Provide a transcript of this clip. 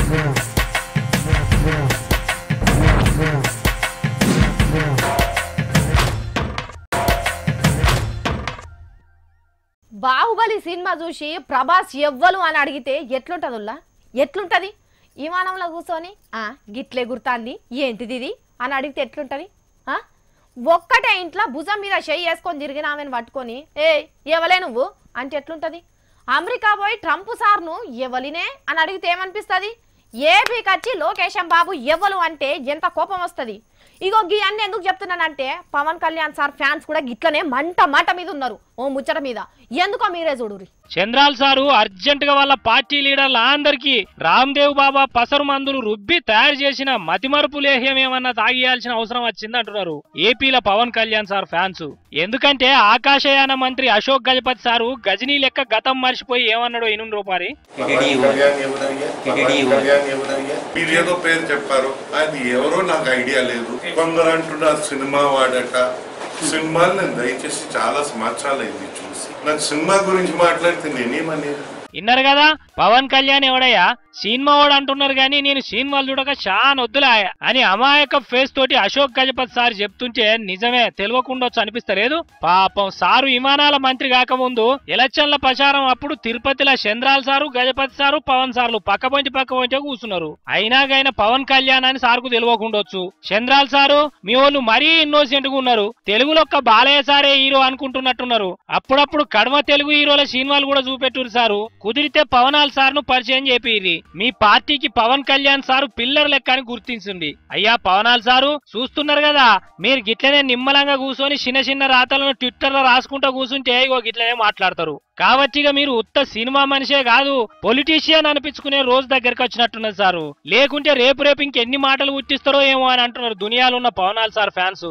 Baahubali cinema చూసి ప్రభాస్ ఎవ్వలు అని అడిగితే ఎట్లుంటదిల్లా ఎట్లుంటది విమానంలో కూర్చొని గిట్లే గుర్తాంది ఏంటిది ఇది అని అడిగితే ఎట్లుంటది ఒక్కటే ఇంట్లో భుజం మీద చెయ్యి వేసుకొని తిరిగిన ఆమెను పట్టుకొని ఎవలే నువ్వు అంటే ఎట్లుంటది అమెరికా పోయి ట్రంప్ సార్ను ఎవలినే అని అడిగితే ఏమనిపిస్తుంది ఏపీకి వచ్చి లోకేశం బాబు ఎవ్వలు అంటే ఎంత కోపం వస్తుంది ఇగో గీ అన్ని ఎందుకు చెప్తున్నానంటే పవన్ కళ్యాణ్ సార్ ఫ్యాన్స్ కూడా గిట్లనే మంట మీద ఉన్నారు ఓ ముచ్చట మీద ఎందుకో మీరే చూడురి చంద్రాల్ సారు అర్జెంట్ గా వాళ్ళ పార్టీ లీడర్ల అందరికి రామ్దేవ్ బాబా పసరు మందులు రుబ్బి తయారు చేసిన మతిమరుపు లేహ్యం ఏమన్నా తాగియాల్సిన అవసరం వచ్చింది అంటున్నారు ఏపీల పవన్ కళ్యాణ్ సార్ ఫ్యాన్స్ ఎందుకంటే ఆకాశయాన మంత్రి అశోక్ గజపతి సారు గజనీ లెక్క గతం మర్చిపోయి ఏమన్నాడో ఇను రూపారి ఏదో పేరు చెప్పారు అది ఎవరో నాకు ఐడియా లేదు కొందరు అంటున్నారు సినిమా వాడట సినిమాలు నేను దయచేసి చాలా సంవత్సరాలు అయింది చూసి నాకు సినిమా గురించి మాట్లాడితే నేనేమని ఇన్నారు కదా పవన్ కళ్యాణ్ ఎవడయ్యా సినిమా వాడు అంటున్నారు గానీ నేను సినిమాలు చూడక చాలా వద్దులాయా అని అమాయక ఫేస్ తోటి అశోక్ గజపతి సార్ చెప్తుంటే నిజమే తెలియకుండా అనిపిస్తలేదు పాపం సారు విమానాల మంత్రి కాకముందు ఎలక్షన్ల ప్రచారం అప్పుడు తిరుపతిలో చంద్రాల్ సారు గజపతి సారు పవన్ సార్లు పక్క పొంచి కూర్చున్నారు అయినాగైనా పవన్ కళ్యాణ్ అని సార్కు తెలియకుండొచ్చు చంద్రాల్ సారు మీ వాళ్ళు మరీ ఇన్నోసెంట్ గా ఉన్నారు తెలుగులో ఒక్క బాలయ్య సారే హీరో అనుకుంటున్నట్టున్నారు అప్పుడప్పుడు కడమ తెలుగు హీరోల సినిమాలు కూడా చూపెట్టురు సారు కుదిరితే పవనాల్ సార్ను పరిచయం చేపిరి మీ పార్టీకి పవన్ కళ్యాణ్ సారు పిల్లర్ లెక్క అని గుర్తించింది అయ్యా పవనాల్ సారు చూస్తున్నారు కదా మీరు గిట్లనే నిమ్మలంగా కూర్చొని చిన్న రాతలను ట్విట్టర్ లో రాసుకుంటూ కూర్చుంటే ఇగో గిట్లనే మాట్లాడతారు కాబట్టిగా మీరు ఉత్త సినిమా మనిషే కాదు పొలిటీషియన్ అనిపించుకునే రోజు దగ్గరికి వచ్చినట్టున్నది సారు లేకుంటే రేపు ఇంకెన్ని మాటలు ఉట్టిస్తారో ఏమో అని అంటున్నారు దునియాలో ఉన్న పవనాల్ సార్ ఫ్యాన్స్